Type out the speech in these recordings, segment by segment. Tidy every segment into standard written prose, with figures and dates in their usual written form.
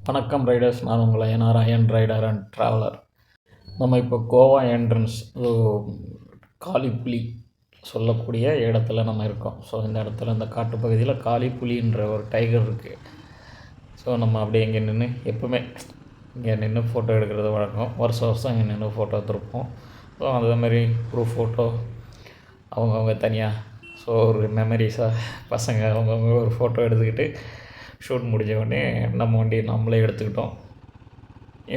வணக்கம் ரைடர்ஸ், நான் உங்கள் ஐயன் ரைடர் அண்ட் ட்ராவலர். நம்ம இப்போ கோவா என்ட்ரன்ஸ் காளிப்புலி சொல்லக்கூடிய இடத்துல நம்ம இருக்கோம். ஸோ இந்த இடத்துல இந்த காட்டுப்பகுதியில் காளிப்புலின்ற ஒரு டைகர் இருக்குது. ஸோ நம்ம அப்படியே இங்கே நின்று எப்போவுமே இங்கே நின்று ஃபோட்டோ எடுக்கிறது வழக்கம். வருஷம் வருஷம் இங்கே நின்று ஃபோட்டோ எடுத்துருப்போம். ஸோ அதேமாதிரி ப்ரூஃப் ஃபோட்டோ அவங்கவுங்க தனியாக, ஸோ ஒரு மெமரிஸாக பசங்க அவங்கவுங்க ஒரு ஃபோட்டோ எடுத்துக்கிட்டு ஷூட் முடிஞ்ச உடனே நம்ம வண்டியை நம்மளே எடுத்துக்கிட்டோம்.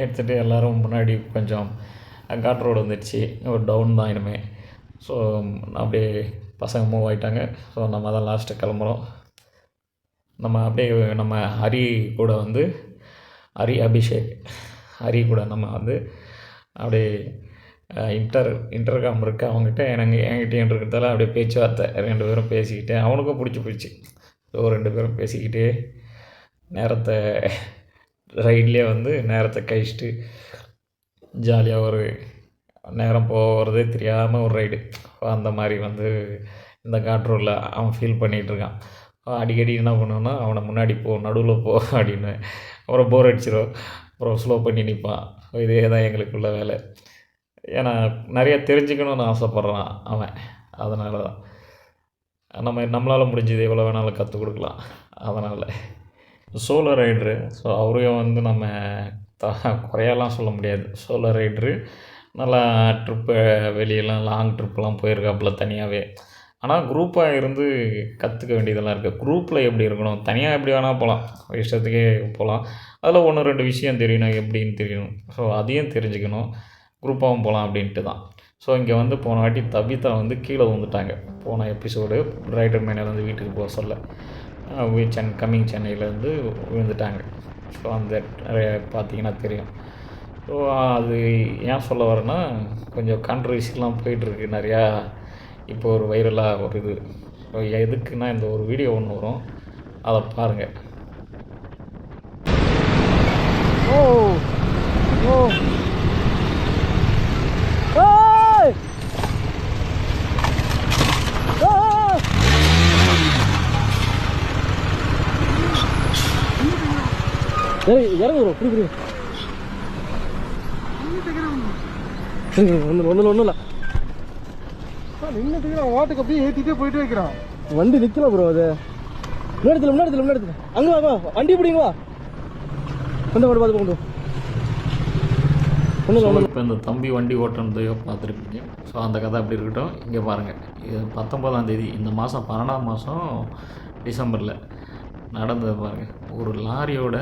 எடுத்துகிட்டு எல்லோரும் முன்னாடி கொஞ்சம் காட் ரோடு வந்துடுச்சு, ஒரு டவுன் தான் இனிமேல். ஸோ அப்படியே பசங்க மூவ் ஆகிட்டாங்க. ஸோ நம்ம தான் லாஸ்ட்டு கிளம்புறோம். நம்ம அப்படியே நம்ம ஹரி கூட ஹரி கூட நம்ம அப்படியே இன்டர்காம் இருக்குது அவங்ககிட்ட, என்கிட்ட இருக்கிறதால அப்படியே பேச்சுவார்த்தை 2 பேரும் பேசிக்கிட்டு, அவனுக்கும் பிடிச்சி ஸோ 2 பேரும் பேசிக்கிட்டே நேரத்தை ரைட்லேயே நேரத்தை கழிச்சிட்டு ஜாலியாக ஒரு நேரம் போகிறதே தெரியாமல் ஒரு ரைடு. அந்த மாதிரி இந்த காட் ரோடில் அவன் ஃபீல் பண்ணிகிட்ருக்கான். அடிக்கடி என்ன பண்ணுவேன்னா, அவனை முன்னாடி நடுவில் போ அப்படின்னு, அப்புறம் போர் அடிச்சிடும், அப்புறம் ஸ்லோ பண்ணி நிற்பான். இதே தான் எங்களுக்குள்ள வேலை. ஏன்னா நிறையா தெரிஞ்சுக்கணுன்னு ஆசைப்பட்றான் அவன். அதனால தான் நம்மளால் முடிஞ்சது எவ்வளோ வேணாலும் கற்றுக் கொடுக்கலாம். அதனால் சோலோ ரைட்ரு. ஸோ அவரையும் நம்ம குறையெல்லாம் சொல்ல முடியாது. சோலோ ரைட்ரு நல்லா ட்ரிப்பு, வெளியெல்லாம் லாங் ட்ரிப்லாம் போயிருக்காப்புல தனியாகவே. ஆனால் குரூப்பாக இருந்து கற்றுக்க வேண்டியதெல்லாம் இருக்குது. குரூப்பில் எப்படி இருக்கணும், தனியாக எப்படி வேணால் போகலாம், இஷ்டத்துக்கே போகலாம். அதில் 1-2 விஷயம் தெரியணும், எப்படின்னு தெரியணும். ஸோ அதையும் தெரிஞ்சுக்கணும், குரூப்பாகவும் போகலாம் அப்படின்ட்டு தான். ஸோ இங்கே போன வாட்டி தபிதா கீழே விழுந்துட்டாங்க. போன எபிசோடு ரைடர் மேனேலேருந்து வீட்டுக்கு போக சொல்ல கம்மிங் சென்னையிலேருந்து விழுந்துட்டாங்க. ஸோ அந்த பார்த்திங்கன்னா தெரியும். ஸோ அது ஏன் சொல்ல வரேன்னா, கொஞ்சம் கான்ட்ரவர்சிலாம் போயிட்டுருக்கு நிறையா. இப்போ ஒரு வைரலாக ஒரு இது. ஸோ எதுக்குன்னா, இந்த ஒரு வீடியோ ஒன்று வரும், அதை பாருங்கள். இறங்கு ப்ரோ, புரி ஒன்றும் இல்லை. நின்றுட்டு ஓட்டுக்கு அப்படியே ஏற்றிட்டே போயிட்டு வைக்கிறான். வண்டி நிற்கல ப்ரோ. அது முன்னாடி அங்கே வா, வண்டி பிடிங்க, வா கொண்டு பார்த்து கொண்டு. இப்போ இந்த தம்பி வண்டி ஓட்டுறதையோ பார்த்துருப்பீங்க. ஸோ அந்த கதை அப்படி இருக்கட்டும். இங்கே பாருங்கள், இது 19ஆம் தேதி, இந்த மாதம் 12ஆம் மாதம் டிசம்பரில் நடந்தது பாருங்கள். ஒரு லாரியோட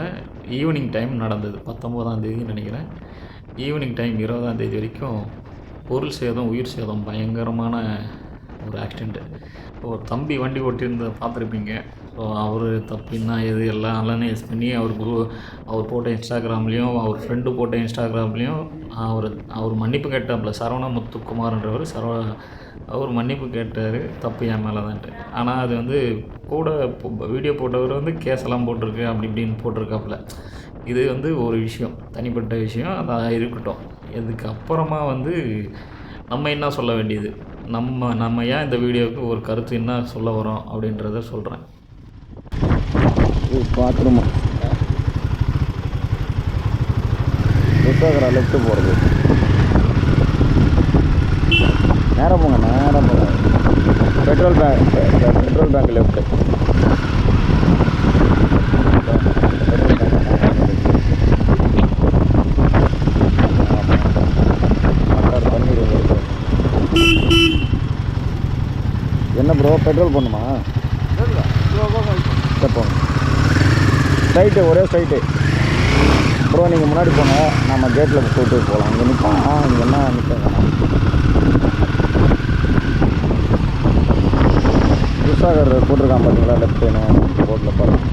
ஈவினிங் டைம் நடந்தது. 19ஆம் தேதின்னு நினைக்கிறேன். ஈவினிங் டைம் 20ஆம் தேதி வரைக்கும் பொருள் சேதம், உயிர் சேதம், பயங்கரமான ஒரு ஆக்சிடெண்ட்டு. ஒரு தம்பி வண்டி ஓட்டியிருந்த பார்த்துருப்பீங்க. ஸோ அவர் தப்பின்னா எது எல்லாம் அனலைஸ் பண்ணி அவர் போட்ட இன்ஸ்டாகிராம்லேயும், அவர் ஃப்ரெண்டு போட்ட இன்ஸ்டாகிராம்லேயும் அவர் மன்னிப்பு கேட்டாப்புல. சரவண முத்துக்குமார்ன்றவர் அவர் மன்னிப்பு கேட்டார், தப்பு என் மேலே தான்ட்டு. ஆனால் அது கூட வீடியோ போட்டவர் கேஸெல்லாம் போட்டிருக்கு, அப்படி இப்படின்னு போட்டிருக்காப்புல. இது ஒரு விஷயம், தனிப்பட்ட விஷயம். அதான் இருக்கட்டும். இதுக்கு அப்புறமா நம்ம என்ன சொல்ல வேண்டியது, நம்ம ஏன் இந்த வீடியோவுக்கு ஒரு கருத்து என்ன சொல்ல வரோம் அப்படின்றத சொல்கிறேன். பாத்ரூமா லெஃப்ட்டு போகிறது, நேரம் போங்க. Petrol bank left. என்ன ப்ரோ, பெட்ரோல் பண்ணுமா? போங்க ஸ்ட்ரைட்டு, ஒரே ஸ்ட்ரைட்டு ப்ரோ. நீங்கள் முன்னாடி போங்க, நம்ம கேட்டில் போட்டு போகலாம். இங்கே நிற்கோம், இங்கே என்ன நிற்க வேணாம். துஷாகர் போட்டிருக்கான் பார்த்தீங்களா, லெஃப்ட்டுன்னு போட்டில் பாருங்கள்.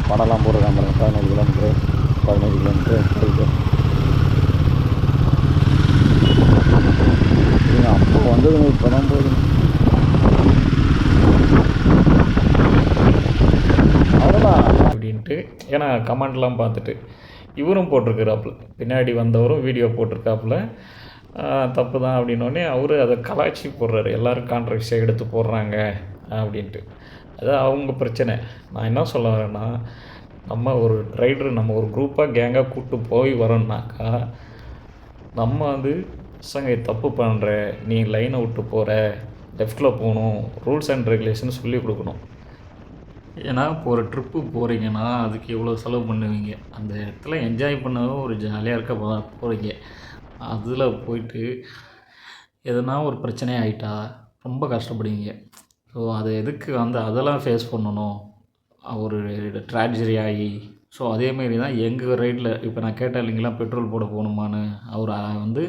படம்லாம் போட்டிருக்கான் பாருங்கள். 15 கிலோமீட்ரு போயிட்டு அப்போ வந்ததுங்க, இப்போ தான் போகுதுங்க. அவ்வளோதான் அப்படின்ட்டு. ஏன்னா கமெண்ட்லாம் பார்த்துட்டு இவரும் போட்டிருக்கிறாப்புல, பின்னாடி வந்தவரும் வீடியோ போட்டிருக்காப்புல, தப்பு தான் அப்படின்னோடனே அவர் அதை கலாய்ச்சி போடுறாரு. எல்லோரும் கான்ட்ரவர்சியாக எடுத்து போடுறாங்க அப்படின்ட்டு. அது அவங்க பிரச்சனை. நான் என்ன சொல்ல வரேன்னா, நம்ம ஒரு ரைடர் நம்ம ஒரு குரூப்பாக கேங்காக கூப்பிட்டு போய் வரோம்னாக்கா நம்ம வந்து பசங்க தப்பு பண்ணுற, நீ லைனை விட்டு போகிற, லெஃப்டில் போகணும், ரூல்ஸ் அண்ட் ரெகுலேஷன் சொல்லிக் கொடுக்கணும். ஏன்னா இப்போ ஒரு ட்ரிப்பு போகிறீங்கன்னா அதுக்கு எவ்வளோ செலவு பண்ணுவீங்க, அந்த இடத்துல என்ஜாய் பண்ணவும் ஒரு ஜாலியாக இருக்க போகிறீங்க. அதில் போயிட்டு எதனா ஒரு பிரச்சனை ஆகிட்டா ரொம்ப கஷ்டப்படுவீங்க. ஸோ அது எதுக்கு வந்து அதெல்லாம் ஃபேஸ் பண்ணணும், ஒரு ட்ராஜடி ஆகி. ஸோ அதேமாரி தான் எங்கள் ரைடில் இப்போ நான் கேட்டேன் இல்லைங்களா பெட்ரோல் போட போகணுமான்னு. அவர் வந்து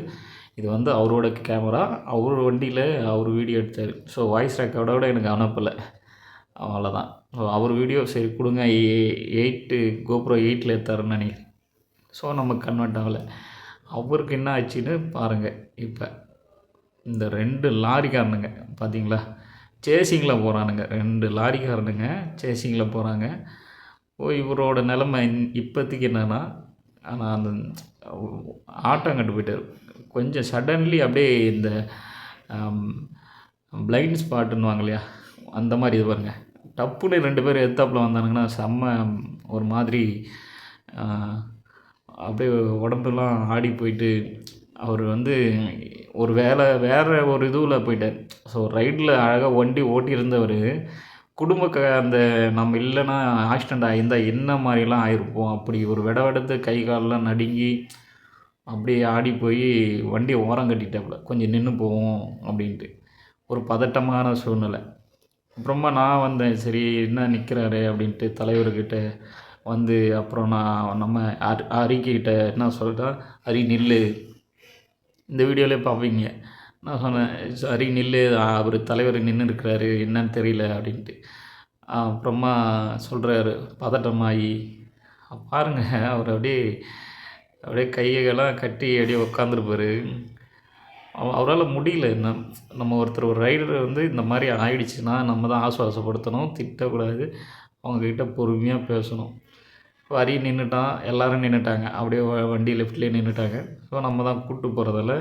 இது வந்து அவரோட கேமரா, அவர் வண்டியில் அவர் வீடியோ எடுத்தார். ஸோ வாய்ஸ் ரெக்கார்டோட எனக்கு அனுப்பலை, அவ்வளோதான். ஸோ அவர் வீடியோ சரி கொடுங்க, 8 GoPro 8 எடுத்தாருன்னு நினைக்கிறேன். ஸோ நமக்கு கன்வெர்ட் ஆகலை. அவருக்கு என்ன ஆச்சுன்னு பாருங்கள். இப்போ இந்த 2 லாரிக்காரனுங்க பார்த்தீங்களா, சேசிங்கில் போகிறானுங்க. 2 லாரிக்காரனுங்க சேசிங்கில் போகிறாங்க. இவரோட நிலமை இப்போதைக்கு என்னென்னா, ஆனால் அந்த ஆட்டம் கண்டு போயிட்டார். கொஞ்சம் சடன்லி அப்படியே இந்த பிளைண்ட் ஸ்பாட்டுன்னுவாங்க இல்லையா, அந்த மாதிரி இது பாருங்க. டப்புன்னு 2 பேர் எதிர்த்தாப்புல வந்தானுங்கன்னா செம்ம ஒரு மாதிரி அப்படியே உடம்பெல்லாம் ஆடி போயிட்டு அவர் வந்து ஒரு வேறு ஒரு இதுவில் போயிட்டார். ஸோ ரைடில் அழகாக வண்டி ஓட்டியிருந்தவர் அந்த நம்ம இல்லைன்னா ஆக்சிடெண்ட் ஆகியிருந்தால் என்ன மாதிரிலாம் ஆகிருப்போம். அப்படி ஒரு வெடத்து கை காலெலாம் நடுங்கி அப்படியே ஆடி போய் வண்டியை ஓரம் கட்டிட்டாப்புல, கொஞ்சம் நின்று போவோம் அப்படின்ட்டு. ஒரு பதட்டமான சூழ்நிலை. அப்புறமா நான் வந்தேன், சரி என்ன நிற்கிறாரு அப்படின்ட்டு தலைவர்கிட்ட வந்து. அப்புறம் நான் நம்ம ஹரிக்கிட்ட என்ன சொல்லிட்டேன், ஹரி நில்லு, இந்த வீடியோவிலே பார்ப்பீங்க. நான் சொன்னேன், ஹரி நில்லு, அவர் தலைவர் நின்று இருக்கிறாரு, என்னன்னு தெரியல அப்படின்ட்டு. அப்புறமா சொல்கிறாரு பதட்டமாகி, பாருங்கள் அவர் அப்படியே கையெல்லாம் கட்டி அப்படியே உட்காந்துருப்பார். அவரால் முடியல. நம்ம ஒருத்தர் ஒரு ரைடர் வந்து இந்த மாதிரி ஆயிடுச்சுன்னா நம்ம தான் ஆசுவாசப்படுத்தணும், திட்டக்கூடாது, அவங்கக்கிட்ட பொறுமையாக பேசணும். இப்போ ஹரி நின்றுட்டான், எல்லோரும் நின்றுட்டாங்க, அப்படியே வண்டி லெஃப்ட்லேயே நின்றுட்டாங்க. ஸோ நம்ம தான் கூப்பிட்டு போகிறதால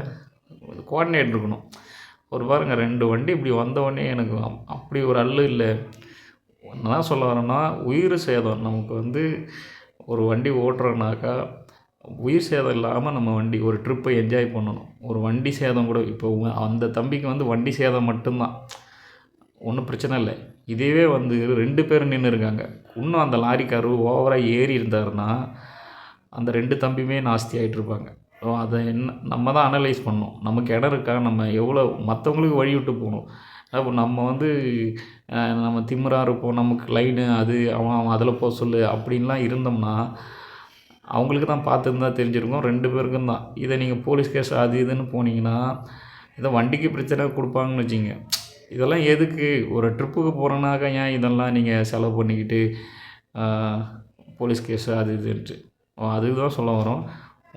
கோஆர்டினேட் இருக்கணும். ஒரு பாருங்கள் 2 வண்டி இப்படி வந்தவொடனே எனக்கு அப்படி ஒரு அல்லு இல்லை. என்ன தான் சொல்ல வரேன்னா, உயிர் சேதம் நமக்கு வந்து ஒரு வண்டி ஓட்டுறோன்னாக்கா உயிர் சேதம் இல்லாமல் நம்ம வண்டி ஒரு ட்ரிப்பை என்ஜாய் பண்ணணும். ஒரு வண்டி சேதம் கூட இப்போ அந்த தம்பிக்கு வந்து வண்டி சேதம் மட்டும்தான், ஒன்றும் பிரச்சனை இல்லை. இதுவே வந்து 2 பேர் நின்று இருக்காங்க. இன்னும் அந்த லாரிக்காரு ஓவராக ஏறி இருந்தாருன்னா அந்த 2 தம்பியுமே நாஸ்தி ஆகிட்ருப்பாங்க. ஸோ அதை நம்ம தான் அனலைஸ் பண்ணணும். நமக்கு இடம் இருக்கா, நம்ம எவ்வளோ மற்றவங்களுக்கு வழி விட்டு போகணும். அப்போ நம்ம வந்து நம்ம திமிராக இருப்போம், நமக்கு லைனு அது அவன் அதில் போக சொல்லு அப்படின்லாம் இருந்தோம்னா அவங்களுக்கு தான் பார்த்துருந்தா தெரிஞ்சிருக்கும், 2 பேருக்கும் தான். இதை நீங்கள் போலீஸ் கேஸ் அது இதுன்னு போனீங்கன்னா இதை வண்டிக்கு பிரச்சனை கொடுப்பாங்கன்னு வச்சிங்க. இதெல்லாம் எதுக்கு? ஒரு ட்ரிப்புக்கு போகிறோன்னாக்கா ஏன் இதெல்லாம் நீங்கள் செலவு பண்ணிக்கிட்டு போலீஸ் கேஸு அது இதுன்ட்டு. அதுதான் சொல்ல வரோம்.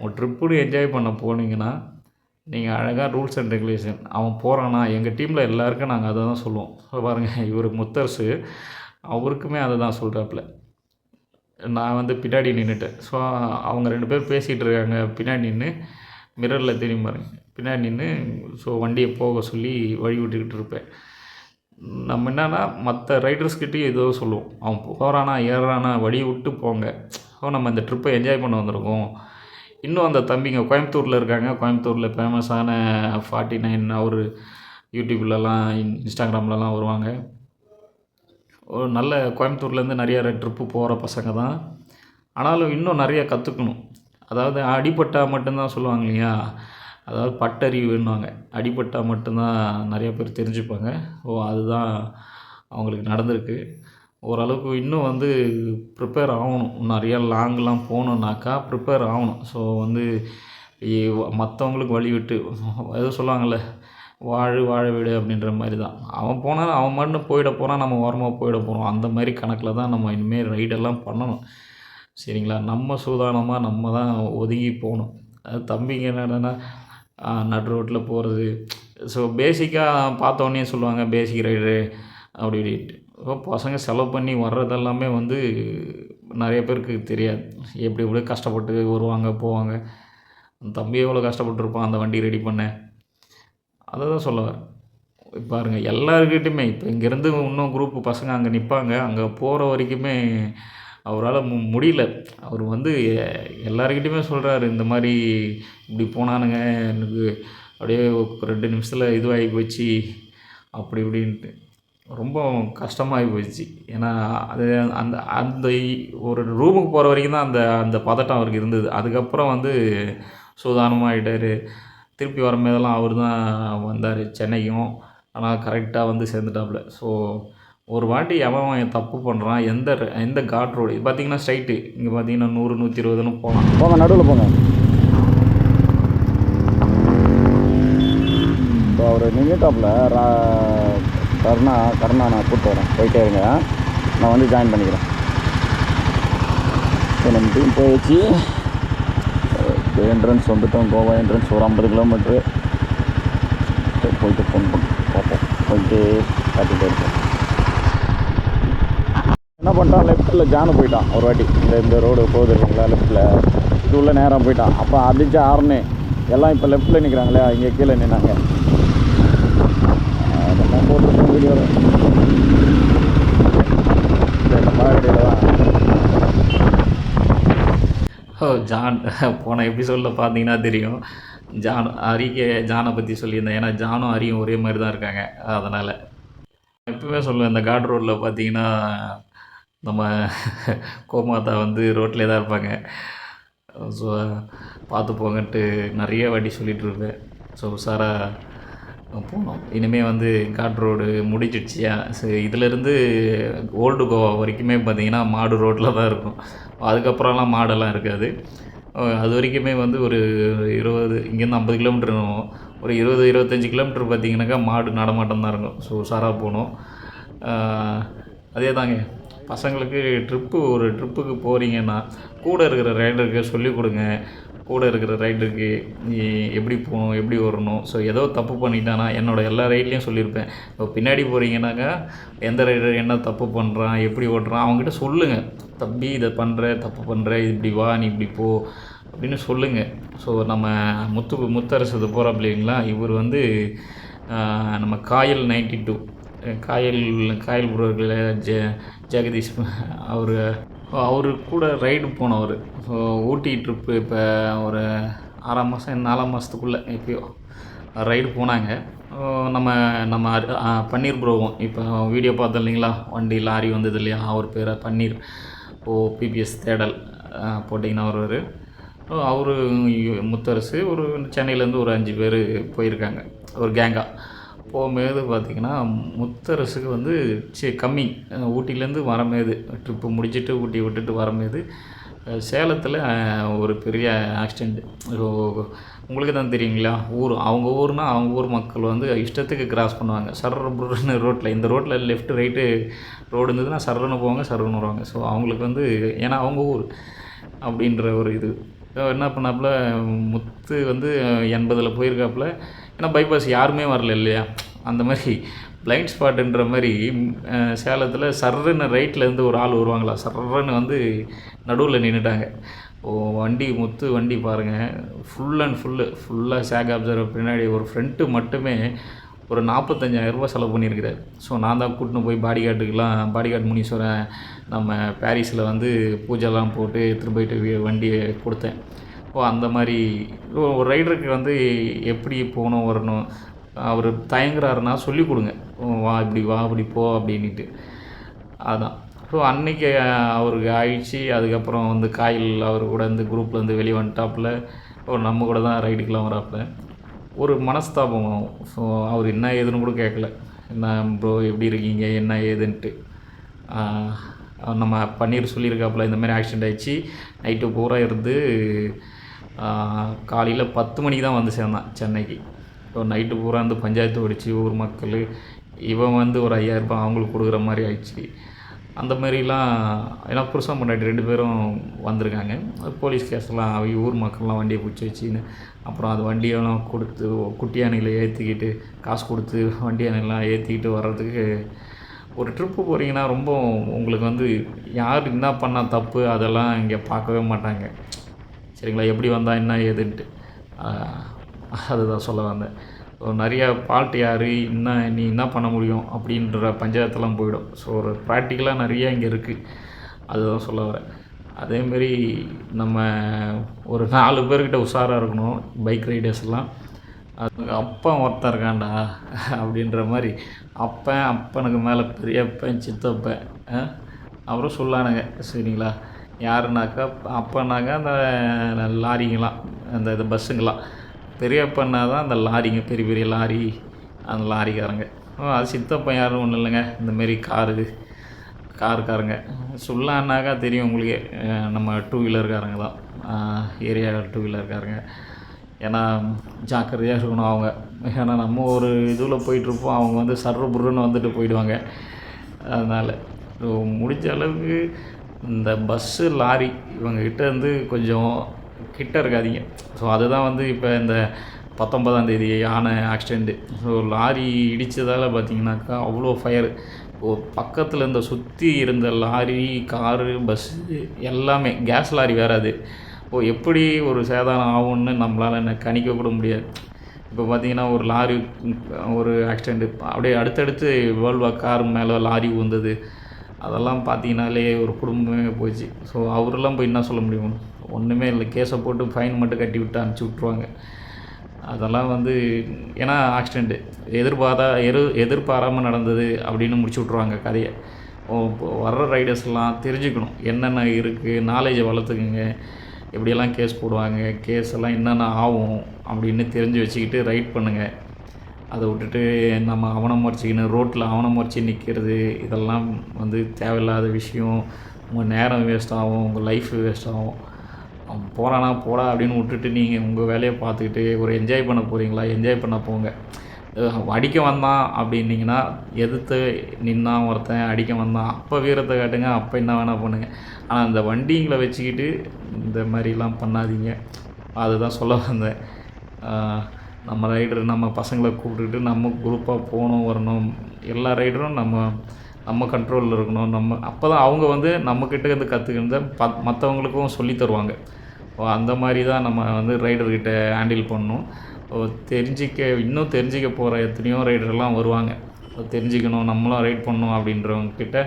ஒரு ட்ரிப்புன்னு என்ஜாய் பண்ண போனீங்கன்னா நீங்கள் அழகாக ரூல்ஸ் அண்ட் ரெகுலேஷன். அவன் போகிறானா, எங்கள் டீமில் எல்லாருக்கும் நாங்கள் அதை தான் சொல்லுவோம். பாருங்கள் இவர் முத்தரசு, அவருக்குமே அதை தான் சொல்கிறாப்புல. நான் வந்து பின்னாடி நின்றுட்டேன். ஸோ அவங்க 2 பேர் பேசிகிட்டு இருக்காங்க, பின்னாடி நின்று மிரரில் தெரியும் பாருங்க, பின்னாடி நின்று ஸோ வண்டியை போக சொல்லி வழி விட்டுக்கிட்டு இருப்பேன். நம்ம என்னென்னா மற்ற ரைடர்ஸ்கிட்டையும் ஏதோ சொல்லுவோம், அவன் போகிறானா ஏறுறானா வழி விட்டு போங்க. ஸோ நம்ம இந்த ட்ரிப்பை என்ஜாய் பண்ண வந்திருக்கோம். இன்னும் அந்த தம்பிங்க கோயம்புத்தூரில் இருக்காங்க. கோயம்புத்தூரில் ஃபேமஸான 49 அவர் யூடியூப்லலாம் இன்ஸ்டாகிராம்லலாம் வருவாங்க. ஒரு நல்ல கோயம்புத்தூர்லேருந்து நிறைய ட்ரிப்பு போகிற பசங்க தான். ஆனாலும் இன்னும் நிறைய கற்றுக்கணும். அதாவது அடிபட்டால் மட்டும்தான் சொல்லுவாங்க இல்லையா, அதாவது பட்டறிவுன்னுவாங்க. அடிபட்டால் மட்டும்தான் நிறைய பேர் தெரிஞ்சுப்பாங்க. அதுதான் அவங்களுக்கு நடந்திருக்கு. ஓரளவுக்கு இன்னும் வந்து ப்ரிப்பேர் ஆகணும். நிறையா லாங்லாம் போகணுன்னாக்கா ப்ரிப்பேர் ஆகணும். ஸோ வந்து மற்றவங்களுக்கு வழி விட்டு எதுவும் சொல்லுவாங்கள்ல, வாழ விடு அப்படின்ற மாதிரி தான். அவன் போனால் அவன் மட்டும் போயிட போகிறான், நம்ம ஓரமாக போயிட போகிறோம். அந்த மாதிரி கணக்கில் தான் நம்ம இனிமேல் ரைடெல்லாம் பண்ணணும், சரிங்களா? நம்ம சூதானமாக நம்ம தான் ஒதுங்கி போகணும். அது தம்பிங்க என்னென்னா நடு ரோட்டில் போகிறது. ஸோ பேசிக்காக பார்த்தோன்னே சொல்லுவாங்க பேசிக் ரைடரு அப்படி இப்படின்ட்டு. பசங்க செலவு பண்ணி வர்றதெல்லாமே வந்து நிறைய பேருக்கு தெரியாது. எப்படி கஷ்டப்பட்டு வருவாங்க போவாங்க. அந்த தம்பி எவ்வளோ கஷ்டப்பட்டுருப்பான் அந்த வண்டி ரெடி பண்ண. அதை தான் சொல்ல வரேன். பாருங்கள் எல்லாருக்கிட்டையுமே இப்போ இங்கேருந்து இன்னும் குரூப்பு பசங்க அங்கே நிற்பாங்க. அங்கே போகிற வரைக்குமே அவரால் முடியல. அவர் வந்து எல்லாருக்கிட்டையுமே சொல்கிறாரு, இந்த மாதிரி இப்படி போனானுங்க, எனக்கு அப்படியே 2 நிமிஷத்தில் இதுவாகி போச்சு அப்படி இப்படின்ட்டு. ரொம்ப கஷ்டமாகி போயிடுச்சு. ஏன்னா அது அந்த அந்த ஒரு ரூமுக்கு போகிற வரைக்கும் தான் அந்த அந்த பதட்டம் அவருக்கு இருந்தது. அதுக்கப்புறம் வந்து சூதானமாக ஆகிட்டார். திருப்பி வரும்போதெல்லாம் அவர் தான் வந்தார் சென்னைக்கும். ஆனால் கரெக்டாக வந்து சேர்ந்துட்டாப்புல. ஸோ ஒரு வாட்டி அவன் தப்பு பண்ணுறான், எந்த காட் ரோடு இது பார்த்தீங்கன்னா ஸ்ட்ரைட்டு, இங்கே பார்த்தீங்கன்னா 100 120ன்னு போகலாம். போங்க, நடுவில் போங்க. இப்போ அவர் நின்றுட்டாப்புல. கருணா நான் கூப்பிட்டு வரேன், போயிட்டே இருங்க, நான் வந்து ஜாயின் பண்ணிக்கிறேன். ஸோ நம்ம டீம் போயிடுச்சு. என்ட்ரன்ஸ் வந்துட்டோம், கோவா என்ட்ரன்ஸ் ஒரு 50 கிலோமீட்ரு. போயிட்டு ஃபோன் பண்ணி பார்ப்போம், போயிட்டு காட்டிகிட்டே இருக்கோம். என்ன பண்ணிட்டான், லெஃப்ட்டில் ஜானு போயிட்டான் ஒரு வாட்டி. இந்த ரோடு போகுது இல்லைங்களா, லெஃப்ட்டில் இது உள்ள நேராக போயிட்டான். அப்போ அடிச்சு ஆறுனே எல்லாம் இப்போ லெஃப்ட்டில் நிற்கிறாங்களே, இங்கே கீழே நின்னாங்க. அதெல்லாம் போட்டுருக்கோம் வீடியோவில். இந்த மழைக்கடியில் தான் ஜான் போன எபிசோடில் பார்த்தீங்கன்னா தெரியும், ஜானை பற்றி சொல்லியிருந்தேன். ஏன்னா ஜானும் ஹரியும் ஒரே மாதிரி தான் இருக்காங்க. அதனால் எப்பவுமே சொல்லுவேன், இந்த காட் ரோட்டில் பார்த்தீங்கன்னா நம்ம கோமாதா வந்து ரோட்லேயே தான் இருப்பாங்க. ஸோ பார்த்து போங்கன்ட்டு நிறைய வாட்டி சொல்லிகிட்டு இருப்பேன். ஸோ உஷாராக போனோம். இனிமேல் வந்து காட் ரோடு முடிச்சிடுச்சியா. சரி, இதிலேருந்து ஓல்டு கோவா வரைக்குமே பார்த்திங்கன்னா மாடு ரோட்டில் தான் இருக்கும். அதுக்கப்புறம்லாம் மாடெல்லாம் இருக்காது. அது வரைக்குமே வந்து ஒரு 20 இங்கேருந்து 50 கிலோமீட்டர் இருக்கும். ஒரு 20-25 கிலோமீட்டர் பார்த்திங்கனாக்கா மாடு நடமாட்டம் தான் இருக்கும். ஸோ உஷாராக போகணும். அதே தாங்க பசங்களுக்கு ஒரு ட்ரிப்புக்கு போகிறீங்கன்னா கூட இருக்கிற ரைடருக்கு சொல்லிக் கொடுங்க. கூட இருக்கிற ரைடருக்கு எப்படி போகணும், எப்படி வரணும். ஸோ ஏதோ தப்பு பண்ணிட்டானா, என்னோடய எல்லா ரைட்லேயும் சொல்லியிருப்பேன். இப்போ பின்னாடி போகிறீங்கன்னாக்கா எந்த ரைடர் என்ன தப்பு பண்ணுறான், எப்படி ஓட்டுறான், அவங்ககிட்ட சொல்லுங்கள். தம்பி இதை தப்பு பண்ணுற, இப்படி வா, நீ இப்படி போ அப்படின்னு சொல்லுங்கள். ஸோ நம்ம முத்தரசு போகிறாப்புல இல்லைங்களா, இவர் வந்து நம்ம காயல் 92 காயல் புரோக்கில் ஜெகதீஷ் அவர் கூட ரைடு போனவர். ஸோ ஊட்டி ட்ரிப்பு இப்போ ஒரு 6 மாதம் 4 மாதத்துக்குள்ளே எப்பயோ ரைடு போனாங்க. நம்ம பன்னீர் ப்ரோவும் இப்போ வீடியோ பார்த்தோம் இல்லைங்களா, வண்டி லாரி வந்தது இல்லையா, அவர் பேரை பன்னீர். பிபிஎஸ் தேடல் போட்டிங்கன்னா வருவார். அவர் முத்தரசு ஒரு சென்னையிலேருந்து ஒரு 5 பேர் போயிருக்காங்க, ஒரு கேங்காக. போகும்போது பார்த்திங்கன்னா முத்தரசுக்கு வந்து கம்மி, ஊட்டிலேருந்து வரமேது ட்ரிப்பு முடிச்சுட்டு ஊட்டி விட்டுட்டு வரமேது சேலத்தில் ஒரு பெரிய ஆக்சிடெண்ட். ஸோ உங்களுக்கு தான் தெரியுங்களா, அவங்க ஊர்னால் அவங்க ஊர் மக்கள் வந்து இஷ்டத்துக்கு கிராஸ் பண்ணுவாங்க. சர்ன்னு ரோட்டில், இந்த ரோட்டில் லெஃப்ட் ரைட்டு ரோடு இருந்ததுன்னா சர்ன்னு போவாங்க, சர்ன்னு வருவாங்க. ஸோ அவங்களுக்கு வந்து ஏன்னா அவங்க ஊர் அப்படின்ற ஒரு இது என்ன பண்ணாப்புல, முத்து வந்து 80ல் போயிருக்காப்புல. ஏன்னா பைபாஸ் யாருமே வரல இல்லையா, அந்த மாதிரி பிளைண்ட் ஸ்பாட்டுன்ற மாதிரி சேலத்தில் சர்ன்னு ரைட்லேருந்து ஒரு ஆள் வருவாங்களா, சர்ன்னு வந்து நடுவில் நின்றுட்டாங்க. முத்து வண்டி பாருங்கள், ஃபுல் அண்ட் ஃபுல்லாக சேக் அப்சர்வர் பின்னாடி ஒரு ஃப்ரண்ட்டு மட்டுமே ஒரு 45,000 ரூபா செலவு பண்ணியிருக்கிறார். ஸோ நான் தான் கூட்டின்னு போய் பாடிகார்டு முனீஸ்வரன் நம்ம பாரிஸில் வந்து பூஜைலாம் போட்டு எடுத்துகிட்டு போயிட்டு வண்டியை கொடுத்தேன். அந்த மாதிரி ஒரு ரைடருக்கு வந்து எப்படி போகணும் வரணும், அவர் தயங்குறாருன்னா சொல்லிக் கொடுங்க. வா இப்படி போ அப்படின்ட்டு. அதுதான். ஸோ அன்றைக்கி அவருக்கு ஆயிடுச்சு. அதுக்கப்புறம் வந்து காயில் அவர் கூட இந்த குரூப்லேருந்து வெளியே வந்துட்டாப்புல. நம்ம கூட தான் ரைடுக்கெலாம் வராப்புல. ஒரு மனஸ்தாபம். ஸோ அவர் என்ன ஏதுன்னு கூட கேட்கல, என்ன ப்ரோ எப்படி இருக்கீங்க என்ன ஏதுன்ட்டு. நம்ம பன்னீர் சொல்லியிருக்காப்புல, இந்த மாதிரி ஆக்சிடெண்ட் ஆகிடுச்சு, நைட்டு பூரா இருந்து காலையில் 10 மணிக்கு தான் வந்து சேர்ந்தான் சென்னைக்கு. ஸோ நைட்டு பூரா வந்து பஞ்சாயத்து ஓடிச்சு, ஊர் மக்கள் இவன் வந்து ஒரு 5,000 ரூபாய் அவங்களுக்கு கொடுக்குற மாதிரி ஆயிடுச்சு. அந்த மாதிரிலாம் ஏன்னா புருஷன் பொண்டாட்டி 2 பேரும் வந்திருக்காங்க. போலீஸ் கேஸ்லாம் ஊர் மக்கள்லாம் வண்டியை பிடிச்சி வச்சுன்னு, அப்புறம் அது வண்டியெல்லாம் கொடுத்து குட்டி யானையில் ஏற்றிக்கிட்டு காசு கொடுத்து வண்டி யானையெல்லாம் ஏற்றிக்கிட்டு வர்றதுக்கு. ஒரு ட்ரிப்பு போகிறீங்கன்னா ரொம்ப உங்களுக்கு வந்து யார் என்ன பண்ணால் தப்பு அதெல்லாம் இங்கே பார்க்கவே மாட்டாங்க, சரிங்களா. எப்படி வந்தால் என்ன ஏதுன்ட்டு அதுதான் சொல்ல வந்தேன். நிறையா ஃபால்ட் யார் நீ என்ன பண்ண முடியும் அப்படின்ற பஞ்சாயத்தெல்லாம் போயிடும். ஸோ ஒரு ப்ராக்டிக்கலாக நிறையா இங்கே இருக்குது. அதுதான் சொல்ல வரேன். அதேமாரி நம்ம ஒரு 4 பேர்கிட்ட உஷாராக இருக்கணும் பைக் ரைடர்ஸ்லாம். அது அப்பன் ஒருத்தன் இருக்கான்டா அப்படின்ற மாதிரி அப்பனுக்கு மேலே பெரியப்பன் சித்தப்பன் அப்புறம் சொல்லானுங்க சரிங்களா. யாருனாக்கா அப்பனாக்கா அந்த லாரிங்களாம் அந்த இது பஸ்ஸுங்களாம், பெரியப்பன்னா தான் அந்த லாரிங்க பெரிய பெரிய லாரி அந்த லாரிக்காரங்க. அது சித்தப்பன் யாரும் ஒன்றும் இல்லைங்க, இந்தமாரி காருக்காரங்க. சொல்லான்னாக்கா தெரியும் உங்களுக்கே, நம்ம டூ வீலர்காரங்க தான், ஏரியா டூ வீலர்காரங்க. ஏன்னா ஜாக்கிரதையாக இருக்கணும் அவங்க. ஏன்னா நம்ம ஒரு இதில் போயிட்டுருப்போம், அவங்க வந்து சர்ரு புர்ருன்னு வந்துட்டு போயிடுவாங்க. அதனால் முடிஞ்ச அளவுக்கு இந்த பஸ்ஸு லாரி இவங்ககிட்ட வந்து கொஞ்சம் கிட்ட இருக்காதீங்க. ஸோ அதுதான் வந்து இப்போ இந்த 19ஆம் தேதி ஆன ஆக்சிடெண்ட்டு. ஸோ லாரி இடித்ததால் பார்த்திங்கனாக்கா அவ்வளோ ஃபயரு. பக்கத்தில் இந்த சுற்றி இருந்த லாரி, காரு, பஸ்ஸு எல்லாமே கேஸ் லாரி வேறு அது. எப்படி ஒரு சேதாரம் ஆகும்னு நம்மளால் கணிக்க கூட முடியாது. இப்போ பார்த்திங்கன்னா ஒரு லாரி ஒரு ஆக்சிடெண்ட்டு, அப்படியே அடுத்தடுத்து வேர்ல்வா கார் மேலே லாரி வந்தது. அதெல்லாம் பார்த்தீங்கனாலே ஒரு குடும்பமே போச்சு. ஸோ அவரெல்லாம் போய் என்ன சொல்ல முடியும்? ஒன்றுமே இல்லை, கேஸை போட்டு ஃபைன் மட்டும் கட்டி விட்டு அனுப்பிச்சி விட்ருவாங்க. அதெல்லாம் வந்து ஏன்னா ஆக்சிடெண்ட்டு எதிர்பாராமல் நடந்தது அப்படின்னு முடிச்சு விட்ருவாங்க கதையை. வர்ற ரைடர்ஸ்லாம் தெரிஞ்சுக்கணும் என்னென்ன இருக்குது, நாலேஜை வளர்த்துக்குங்க. எப்படியெல்லாம் கேஸ் போடுவாங்க, கேஸ் எல்லாம் என்னென்ன ஆகும் அப்படின்னு தெரிஞ்சு வச்சுக்கிட்டு ரைட் பண்ணுங்கள். அதை விட்டுட்டு நம்ம அவனம் மறைச்சிக்கின்னு ரோட்டில் அவனம் மறைச்சி நிற்கிறது, இதெல்லாம் வந்து தேவையில்லாத விஷயம். உங்கள் நேரம் வேஸ்ட் ஆகும், உங்கள் லைஃப் வேஸ்ட் ஆகும். அவன் போகிறானா போடா அப்படின்னு விட்டுட்டு நீங்கள் உங்கள் வேலையை பார்த்துக்கிட்டு ஒரு என்ஜாய் பண்ண போகிறீங்களா, என்ஜாய் பண்ண போங்க. அடிக்க வந்தான் அப்படின்னிங்கன்னா எதிர்த்து நின்னான் ஒருத்தன் அடிக்க வந்தான், அப்போ வீரத்தை காட்டுங்க, அப்போ என்ன வேணால் பண்ணுங்கள். ஆனால் இந்த வண்டிங்களை வச்சுக்கிட்டு இந்த மாதிரிலாம் பண்ணாதீங்க. அதுதான் சொல்ல வந்தேன். நம்ம ரைடர் நம்ம பசங்களை கூப்பிட்டுட்டு நம்ம குரூப்பாக போகணும் வரணும். எல்லா ரைடரும் நம்ம கண்ட்ரோலில் இருக்கணும். அப்போ தான் அவங்க வந்து நம்மக்கிட்ட இருந்து கற்றுக்கிறத மற்றவங்களுக்கும் சொல்லி தருவாங்க. அந்த மாதிரி தான் நம்ம வந்து ரைடர்கிட்ட ஹேண்டில் பண்ணணும். இன்னும் தெரிஞ்சிக்க போகிற எத்தனையோ ரைடர்லாம் வருவாங்க. தெரிஞ்சுக்கணும், நம்மளும் ரைட் பண்ணணும் அப்படின்றவங்கக்கிட்ட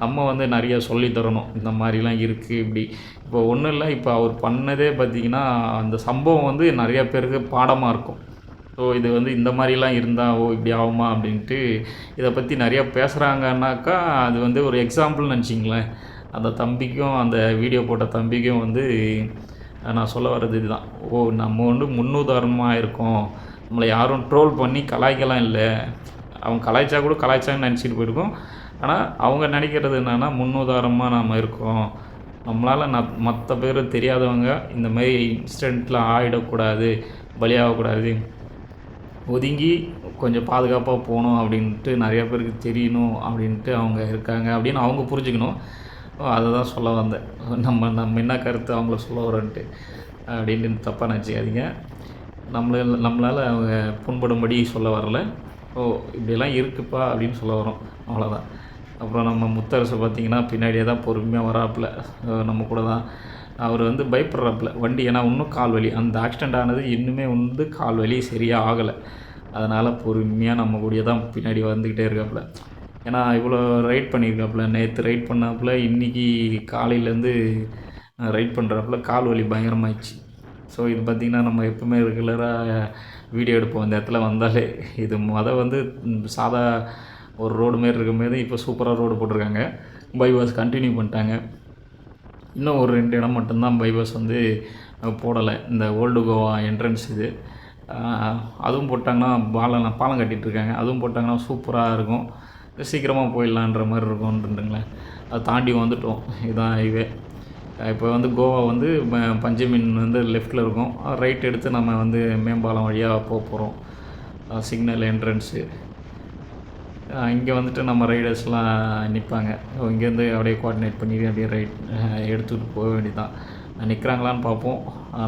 நம்ம வந்து நிறைய சொல்லி தரணும். இந்த மாதிரிலாம் இருக்குது இப்படி. இப்போ ஒன்றும் இல்லை, இப்போ அவர் பண்ணதே பார்த்திங்கன்னா அந்த சம்பவம் வந்து நிறையா பேருக்கு பாடமாக இருக்கும். ஸோ இது வந்து இந்த மாதிரிலாம் இருந்தால் இப்படி ஆகுமா அப்படின்ட்டு இதை பற்றி நிறையா பேசுகிறாங்கன்னாக்கா அது வந்து ஒரு எக்ஸாம்பிள்னு நினச்சிங்களேன். அந்த தம்பிக்கும் அந்த வீடியோ போட்ட தம்பிக்கும் வந்து நான் சொல்ல வர்றது இதுதான். நம்ம வந்து முன்னுதாரணமாக இருக்கோம், நம்மளை யாரும் ட்ரோல் பண்ணி கலாய்க்கலாம் இல்லை. அவங்க கலாய்ச்சா கூட கலாய்ச்சான்னு நினச்சிட்டு போயிருக்கோம். ஆனால் அவங்க நினைக்கிறது என்னென்னா முன்னுதாரணமாக நாம் இருக்கோம், நம்மளால் மற்ற பேர் தெரியாதவங்க இந்த மாதிரி இன்சிடெண்ட்டில் ஆகிடக்கூடாது, பலியாகக்கூடாது, ஒதுங்கி கொஞ்சம் பாதுகாப்பாக போகணும் அப்படின்ட்டு நிறையா பேருக்கு தெரியணும் அப்படின்ட்டு அவங்க இருக்காங்க அப்படின்னு அவங்க புரிஞ்சுக்கணும். அதை தான் சொல்ல வந்தேன். நம்ம என்ன கருத்து அவங்கள சொல்ல வரோன்ட்டு அப்படின்ட்டு தப்பாக நினச்சிக்காதீங்க. நம்மளால் அவங்க புண்படும்படி சொல்ல வரல. இப்படியெல்லாம் இருக்குப்பா அப்படின்னு சொல்ல வரோம், அவ்வளோதான். அப்புறம் நம்ம முத்தரசு பார்த்திங்கன்னா பின்னாடியே தான் பொறுமையாக வராப்பில், நம்ம கூட தான். அவர் வந்து பயப்படுறாப்புல வண்டி, ஏன்னா இன்னும் கால் வலி, அந்த ஆக்சிடெண்ட் ஆனது இன்னுமே வந்து கால் வலி சரியாக ஆகலை. அதனால் பொறுமையாக நம்ம கூடயே தான் பின்னாடி வந்துக்கிட்டே இருக்காப்புல. ஏன்னா இவ்வளோ ரைட் பண்ணியிருக்காப்புல, நேற்று ரைட் பண்ணாப்புல, இன்றைக்கி காலையிலேருந்து ரைட் பண்ணுறாப்புல, கால் வலி பயங்கரமாகிடுச்சு. ஸோ இது பார்த்திங்கன்னா நம்ம எப்போவுமே ரெகுலராக வீடியோ எடுப்போம் இந்த இடத்துல வந்தாலே. இது வந்து சாதா ஒரு ரோடு மாரி இருக்கும்போது இப்போ சூப்பராக ரோடு போட்டிருக்காங்க, பைபாஸ் கண்டினியூ பண்ணிட்டாங்க. இன்னும் ஒரு 2 இடம் மட்டும்தான் பைபாஸ் வந்து போடலை. இந்த ஓல்டு கோவா என்ட்ரன்ஸ் இது, அதுவும் போட்டாங்கன்னா பாலம் கட்டிகிட்ருக்காங்க, அதுவும் போட்டாங்கன்னா சூப்பராக இருக்கும். சீக்கிரமாக போயிடலான்ற மாதிரி இருக்கும்ன்றங்களேன். அதை தாண்டி வந்துட்டோம், இதுதான் ஹைவே. இப்போ வந்து கோவா வந்து பஞ்சமின் வந்து லெஃப்டில் இருக்கும், ரைட் எடுத்து நம்ம வந்து மேம்பாலம் வழியாக போகிறோம். சிக்னல் என்ட்ரன்ஸு இங்கே வந்துட்டு நம்ம ரைடர்ஸ்லாம் நிற்பாங்க. இங்கேருந்து அப்படியே கோஆர்டினேட் பண்ணி அப்படியே ரைட் எடுத்துகிட்டு போக வேண்டியதான். நிற்கிறாங்களான்னு பார்ப்போம்.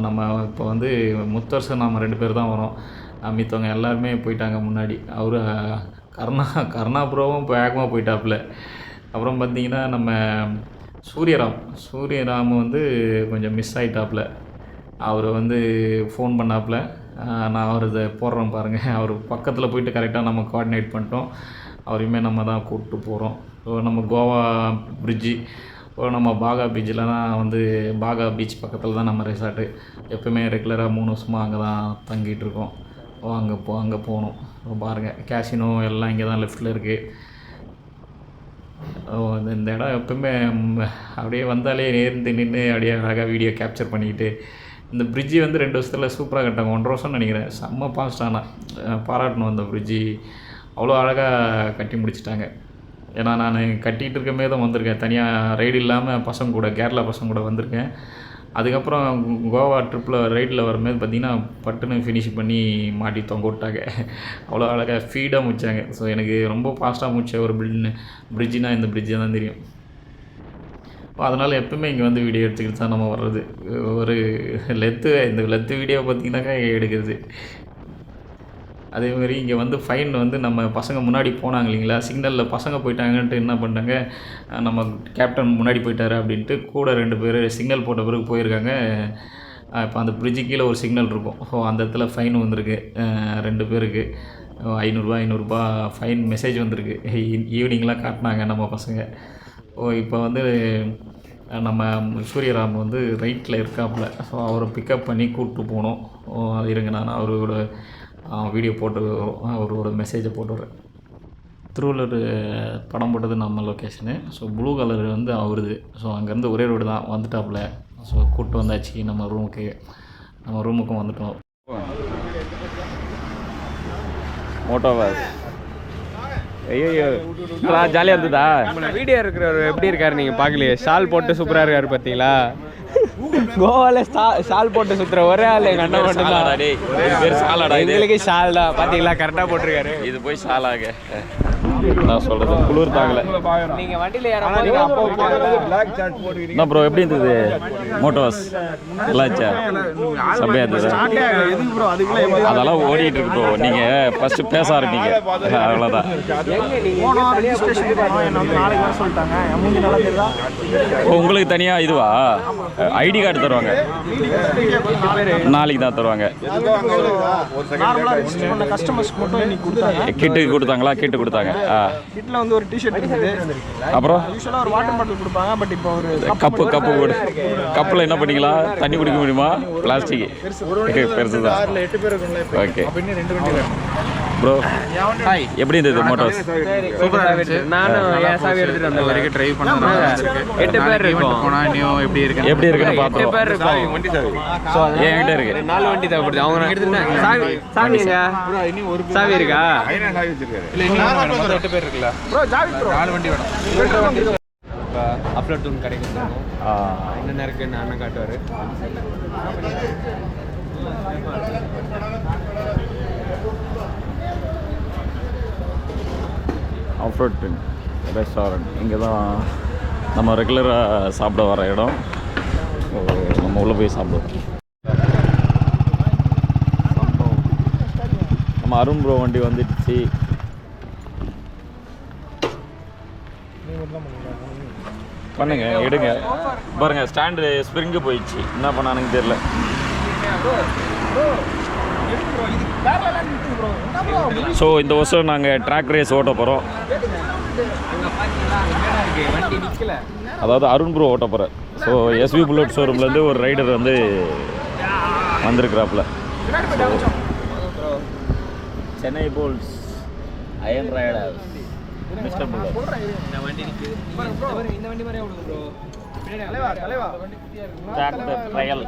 நம்ம இப்போ வந்து முத்தரசு நம்ம 2 பேர் தான் வரோம், மித்தவங்க எல்லாருமே போயிட்டாங்க முன்னாடி. அவர் கருணா ப்ரோவும் வேகமாக போயிட்டாப்புல. அப்புறம் பார்த்திங்கன்னா நம்ம சூரியராம் வந்து கொஞ்சம் மிஸ் ஆகிட்டாப்புல. அவர் வந்து ஃபோன் பண்ணாப்புல, நான் அவர் இதை போடுறோம் பாருங்கள். அவர் பக்கத்தில் போயிட்டு கரெக்டாக நம்ம கோஆர்டினேட் பண்ணிட்டோம், அவரையுமே நம்ம தான் கூப்பிட்டு போகிறோம். ஸோ நம்ம கோவா பிரிட்ஜி இப்போ நம்ம பாகா பீச்சில் தான் வந்து பாகா பீச் பக்கத்தில் தான் நம்ம ரெசார்ட்டு. எப்போயுமே ரெகுலராக 3 வருஷமாக அங்கே தான் தங்கிட்டு இருக்கோம். அங்கே போகணும். பாருங்கள், கேசினோ எல்லாம் இங்கே தான் லெஃப்ட்டில் இருக்குது. இந்த இடம் எப்பவுமே அப்படியே வந்தாலே நேர்ந்து நின்று அப்படியே அழகாக வீடியோ கேப்சர் பண்ணிக்கிட்டு. இந்த பிரிட்ஜி வந்து 2 வருஷத்தில் சூப்பராக கட்டாங்க. 1.5 வருஷம்னு நினைக்கிறேன். செம்ம ஃபாஸ்ட்டான பாராட்டணும். அந்த பிரிட்ஜி அவ்வளோ அழகாக கட்டி முடிச்சிட்டாங்க. ஏன்னா நான் கட்டிகிட்டு இருக்கமே தான் வந்திருக்கேன். தனியாக ரைடு இல்லாமல் பசங்க கூட, கேரளா பசங்க கூட வந்திருக்கேன். அதுக்கப்புறம் கோவா ட்ரிப்பில் ரைடில் வரும்போது பார்த்திங்கன்னா பட்டுன்னு ஃபினிஷ் பண்ணி மாட்டி தொங்க விட்டாங்க. அவ்வளோ அழகாக ஸ்பீடாக முடித்தாங்க. ஸோ எனக்கு ரொம்ப ஃபாஸ்ட்டாக முடிச்ச ஒரு பிரிட்ஜினால் இந்த பிரிட்ஜை தான் தெரியும். அதனால் எப்பவுமே இங்கே வந்து வீடியோ எடுத்துக்கிட்டு தான் நம்ம வர்றது. ஒரு இந்த லெத்து வீடியோ பார்த்திங்கனாக்கா எடுக்கிறது. அதேமாதிரி இங்கே வந்து ஃபைன் வந்து நம்ம பசங்க முன்னாடி போனாங்க இல்லைங்களா, சிக்னலில் பசங்க போயிட்டாங்கன்ட்டு என்ன பண்ணிட்டாங்க, நம்ம கேப்டன் முன்னாடி போயிட்டாரு அப்படின்ட்டு கூட 2 பேர் சிக்னல் போட்ட பிறகு போயிருக்காங்க. இப்போ அந்த பிரிட்ஜு கீழே ஒரு சிக்னல் இருக்கும். ஸோ அந்த இடத்துல ஃபைன் வந்திருக்கு 2 பேருக்கு. 500 ஃபைன் மெசேஜ் வந்திருக்கு. ஈவினிங்லாம் காட்டினாங்க நம்ம பசங்க. இப்போ வந்து நம்ம சூரியராம் வந்து ரைட்டில் இருக்காப்புல. ஸோ அவரை பிக்கப் பண்ணி கூப்பிட்டு போகணும். இருங்க, நான் அவரோட வீடியோ போட்டு அவரோட மெசேஜை போட்டுடுறேன். திருவள்ளூர் படம் போட்டது நம்ம லொக்கேஷனு. ஸோ ப்ளூ கலர் வந்து அவருது. ஸோ அங்கேருந்து ஒரே ரோடு தான் வந்துட்டாப்புல. ஸோ கூப்பிட்டு வந்தாச்சு நம்ம ரூமுக்கும் வந்துட்டோம். மோட்டோவாஸ் ஐயோ ஜாலியாக இருந்ததா? வீடியோ இருக்கிறவர் எப்படி இருக்காரு நீங்கள் பார்க்கலையே? ஷால் போட்டு சூப்பராக இருக்காரு பார்த்தீங்களா? கோவால ஷால் போட்டு சுற்றுற ஒரே ஆள் எங்கள் அண்ணன் மட்டும் தான். எங்களுக்கு ஷால் தான் பார்த்தீங்களா, கரெக்டாக போட்டிருக்காரு. இது போய் ஷாலாக நான் சொல்கிறது குளிர் தாங்கலை. நீங்கள் வண்டியில் ஏறும்போது என்ன ப்ரோ எப்படி இருந்தது மோட்டோவாஸ்? நல்லாச்சா? செம்மையாக இருந்தது. அதெல்லாம் ஓடிட்டு இருக்கு ப்ரோ. நீங்கள் ஃபஸ்ட்டு பேச ஆரம்பிங்க, அவ்வளோதான். உங்களுக்கு தனியாக இதுவா ஐடி கார்டு தருவாங்க? நாளைக்கு தான் தருவாங்க. கிட்டு கொடுத்தாங்களா? கிட்டு கொடுத்தாங்க. கிட்ல வந்து ஒரு டி-ஷர்ட் இருக்குது. அப்புறம் யூசுவலா ஒரு வாட்டர் பாட்டில் கொடுப்பாங்க. பட் இப்போ ஒரு கப்பு கூட கப்பில் என்ன பண்ணிக்கலாம்? தண்ணி குடிக்க முடியுமா? பிளாஸ்டிக் பெருசு தான். 8 பேர் இருக்கும்ல. ஓகே அப்படின்னு 2 வண்டி வேணும். ப்ரோ எப்படி இருந்தது மோட்டார்ஸ்? சூப்பராக இருந்துச்சு. நானும் என் சாவி எடுத்துகிட்டு வந்த வரைக்கும் ட்ரைவ் பண்ண 8 பேர் இருக்கோம். எப்படி இருக்குன்னு பார்த்தோம். 8 பேர் இருக்கோம். என்கிட்ட இருக்கு 4 வண்டி தேவைப்படுது. அவங்க எடுத்துட்டு சாவி சாவி இருக்கா? இல்ல இன்னும் 8 பேர் இருக்குல்ல ப்ரோ. ஜாவி ப்ரோ 4 வண்டி வேணும். இப்போ அப்லோட் தூண் கடைக்கு என்னென்ன இருக்குன்னு அண்ணன் காட்டுவார். ஆஃப்ரோட் ரெஸ்டாரண்ட் இங்கே தான் நம்ம ரெகுலராக சாப்பிட வர இடம். நம்ம உள்ளே போய் சாப்பிடுவோம். நம்ம அருண் ப்ரோ வண்டி வந்துடுச்சு. பண்ணுங்க, எடுங்க. பாருங்க, ஸ்டாண்டு ஸ்ப்ரிங்கு போயிடுச்சு. என்ன பண்ணானுங்க தெரியல. ஸோ இந்த வருஷம் நாங்கள் ட்ராக் ரேஸ் ஓட்ட போகிறோம். அதாவது அருண் ப்ரோ ஓட்ட போகிறேன். ஸோ எஸ்வி புல்லட் ஷோரூம்லேருந்து ஒரு ரைடர் வந்து வந்திருக்கிறாப்புல. சென்னை போல்ஸ் iron rider mister bullet. Track the trial